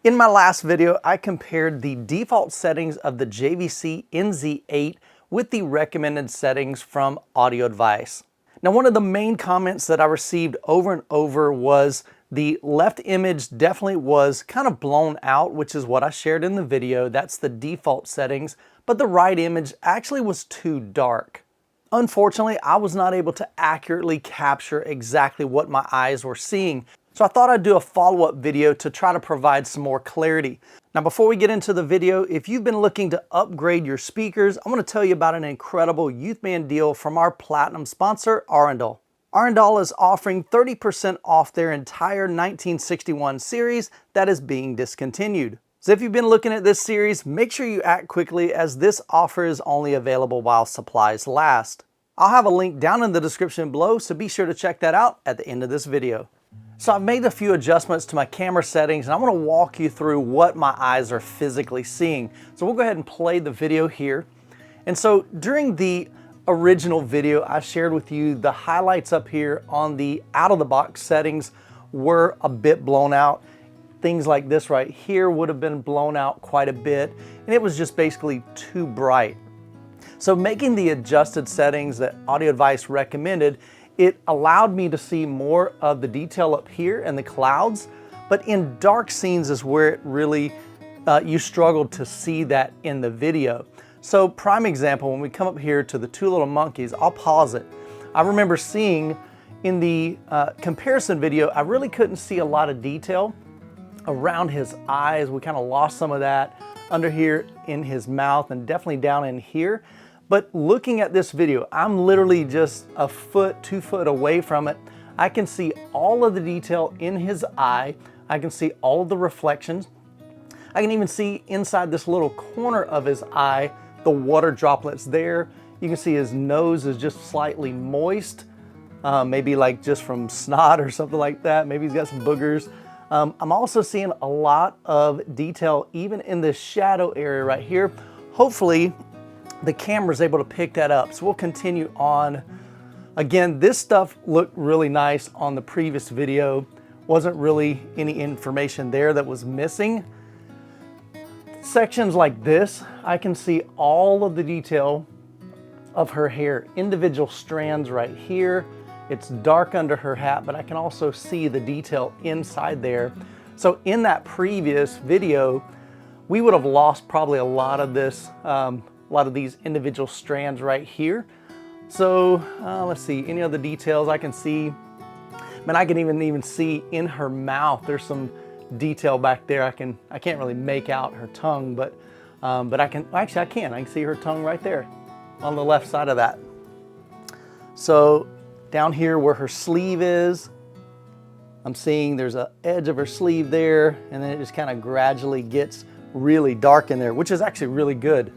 In my last video, I compared the default settings of the JVC NZ8 with the recommended settings from Audio Advice. Now, one of the main comments that I received over and over was the left image definitely was kind of blown out, which is what I shared in the video. That's the default settings, but the right image actually was too dark. Unfortunately, I was not able to accurately capture exactly what my eyes were seeing. So I thought I'd do a follow-up video to try to provide some more clarity. Now, before we get into the video, if you've been looking to upgrade your speakers, I'm going to tell you about an incredible Youthman deal from our platinum sponsor, Arundel. Arundel is offering 30% off their entire 1961 series that is being discontinued. So if you've been looking at this series, make sure you act quickly as this offer is only available while supplies last. I'll have a link down in the description below, so be sure to check that out at the end of this video. So I've made a few adjustments to my camera settings, and I want to walk you through what my eyes are physically seeing. So we'll go ahead and play the video here. And so during the original video, I shared with you the highlights up here on the out-of-the-box settings were a bit blown out. Things like this right here would have been blown out quite a bit, and it was just basically too bright. So making the adjusted settings that Audio Advice recommended, it allowed me to see more of the detail up here and the clouds, but in dark scenes is where it really, you struggled to see that in the video. So prime example, when we come up here to the two little monkeys, I'll pause it. I remember seeing in the comparison video, I really couldn't see a lot of detail around his eyes. We kind of lost some of that under here in his mouth and definitely down in here. But looking at this video, I'm literally just a foot, 2 foot away from it. I can see all of the detail in his eye. I can see all of the reflections. I can even see inside this little corner of his eye, the water droplets there. You can see his nose is just slightly moist, maybe like just from snot or something like that. Maybe he's got some boogers. I'm also seeing a lot of detail even in this shadow area right here. Hopefully, the camera is able to pick that up. So we'll continue on. Again, this stuff looked really nice on the previous video. Wasn't really any information there that was missing. Sections like this, I can see all of the detail of her hair. Individual strands right here. It's dark under her hat, but I can also see the detail inside there. So in that previous video, we would have lost probably a lot of this, a lot of these individual strands right here. So let's see, any other details I can see. Man, I can even see in her mouth, there's some detail back there. I can't really make out her tongue, but I can see her tongue right there on the left side of that. So down here where her sleeve is, I'm seeing there's an edge of her sleeve there, and then it just kind of gradually gets really dark in there, which is actually really good.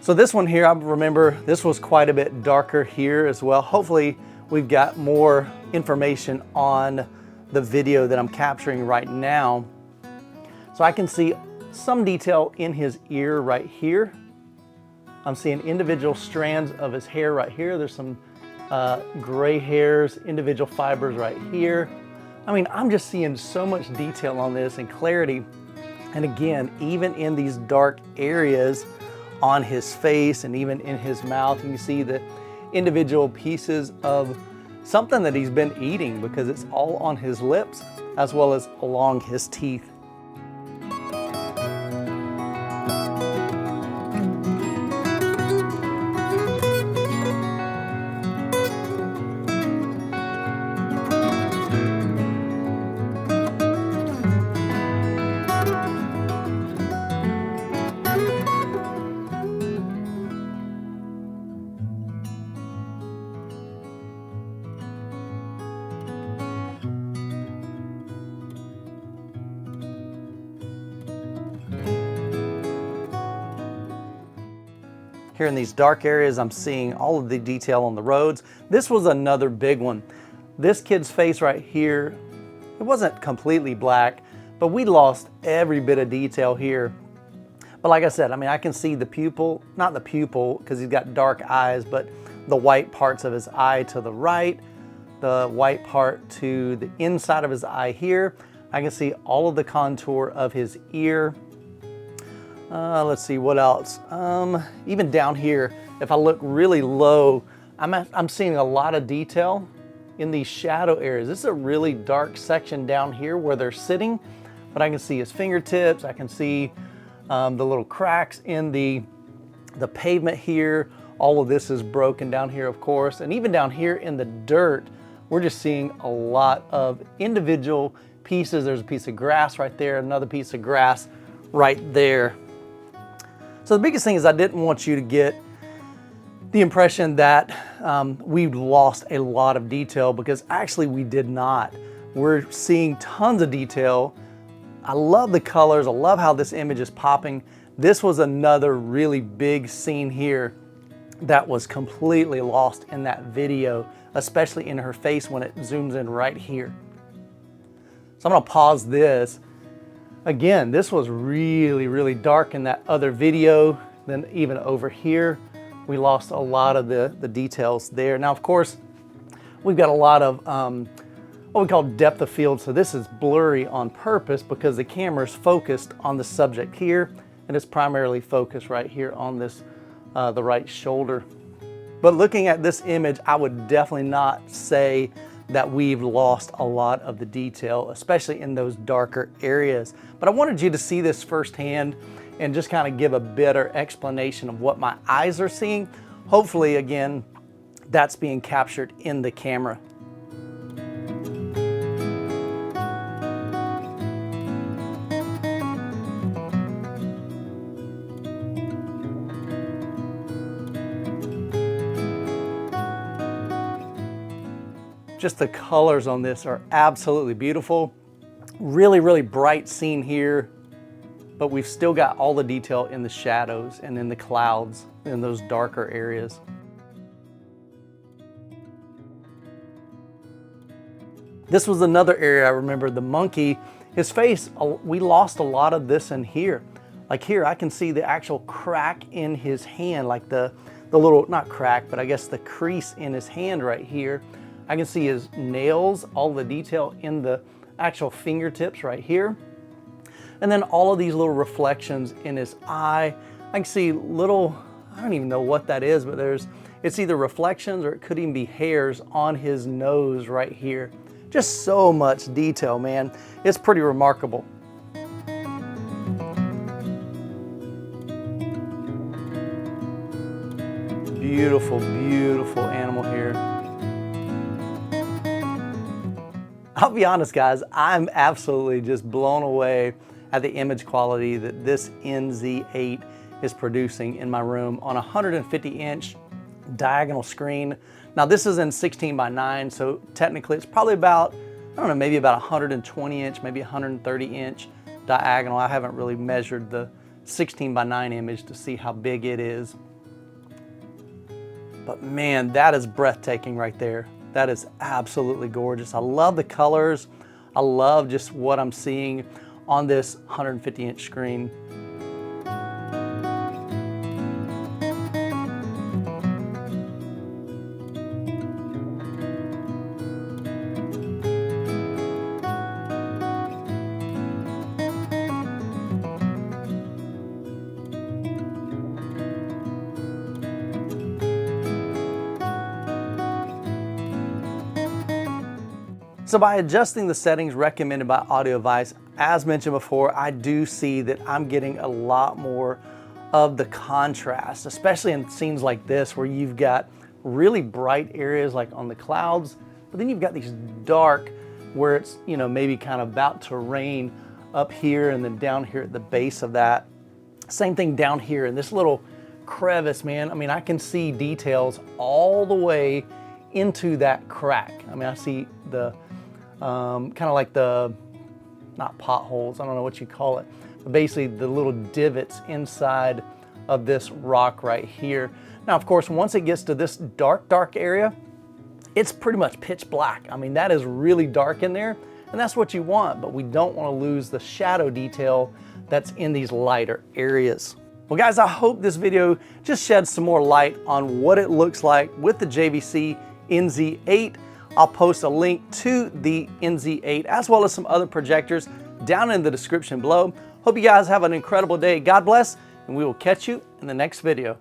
So this one here, I remember this was quite a bit darker here as well. Hopefully we've got more information on the video that I'm capturing right now. So I can see some detail in his ear right here. I'm seeing individual strands of his hair right here. There's some gray hairs, individual fibers right here. I mean, I'm just seeing so much detail on this and clarity. And again, even in these dark areas on his face and even in his mouth, you can see the individual pieces of something that he's been eating, because it's all on his lips as well as along his teeth. Here in these dark areas, I'm seeing all of the detail on the roads. This was another big one. This kid's face right here, it wasn't completely black, but we lost every bit of detail here. But like I said, I mean, I can see the pupil, not the pupil because he's got dark eyes, but the white parts of his eye to the right, the white part to the inside of his eye here. I can see all of the contour of his ear. Let's see what else. Even down here, if I look really low, I'm seeing a lot of detail in these shadow areas. This is a really dark section down here where they're sitting, but I can see his fingertips. I can see the little cracks in the pavement here. All of this is broken down here, of course. And even down here in the dirt, we're just seeing a lot of individual pieces. There's a piece of grass right there, another piece of grass right there. So the biggest thing is I didn't want you to get the impression that we've lost a lot of detail, because actually we did not. We're seeing tons of detail. I love the colors. I love how this image is popping. This was another really big scene here that was completely lost in that video, especially in her face when it zooms in right here. So I'm gonna pause this. Again, this was really, really dark in that other video. Then even over here, we lost a lot of the details there. Now, of course, we've got a lot of what we call depth of field. So this is blurry on purpose because the camera is focused on the subject here, and it's primarily focused right here on this, the right shoulder. But looking at this image, I would definitely not say that we've lost a lot of the detail, especially in those darker areas. But I wanted you to see this firsthand and just kind of give a better explanation of what my eyes are seeing. Hopefully, again, that's being captured in the camera. Just the colors on this are absolutely beautiful. Really, really bright scene here, but we've still got all the detail in the shadows and in the clouds in those darker areas. This was another area I remember. The monkey, his face, we lost a lot of this in here. Like here, I can see the actual crack in his hand, like the little, not crack, but I guess the crease in his hand right here. I can see his nails, all the detail in the actual fingertips right here. And then all of these little reflections in his eye. I can see little, I don't even know what that is, but it's either reflections or it could even be hairs on his nose right here. Just so much detail, man. It's pretty remarkable. Beautiful, beautiful animal here. I'll be honest, guys, I'm absolutely just blown away at the image quality that this NZ8 is producing in my room on a 150-inch diagonal screen. Now this is in 16:9, so technically it's probably about, I don't know, maybe about 120-inch, maybe 130-inch diagonal. I haven't really measured the 16:9 image to see how big it is. But man, that is breathtaking right there. That is absolutely gorgeous. I love the colors. I love just what I'm seeing on this 150-inch screen. So by adjusting the settings recommended by AudioVice, as mentioned before, I do see that I'm getting a lot more of the contrast, especially in scenes like this where you've got really bright areas like on the clouds, but then you've got these dark where it's, you know, maybe kind of about to rain up here and then down here at the base of that. Same thing down here in this little crevice, man. I mean, I can see details all the way into that crack. I mean, I see the kind of like the, not potholes, I don't know what you call it, but basically the little divots inside of this rock right here. Now, of course, once it gets to this dark area, it's pretty much pitch black. I mean, that is really dark in there, and that's what you want, but we don't want to lose the shadow detail that's in these lighter areas. Well guys, I hope this video just sheds some more light on what it looks like with the JVC NZ8. I'll post a link to the NZ8 as well as some other projectors down in the description below. Hope you guys have an incredible day. God bless, and we will catch you in the next video.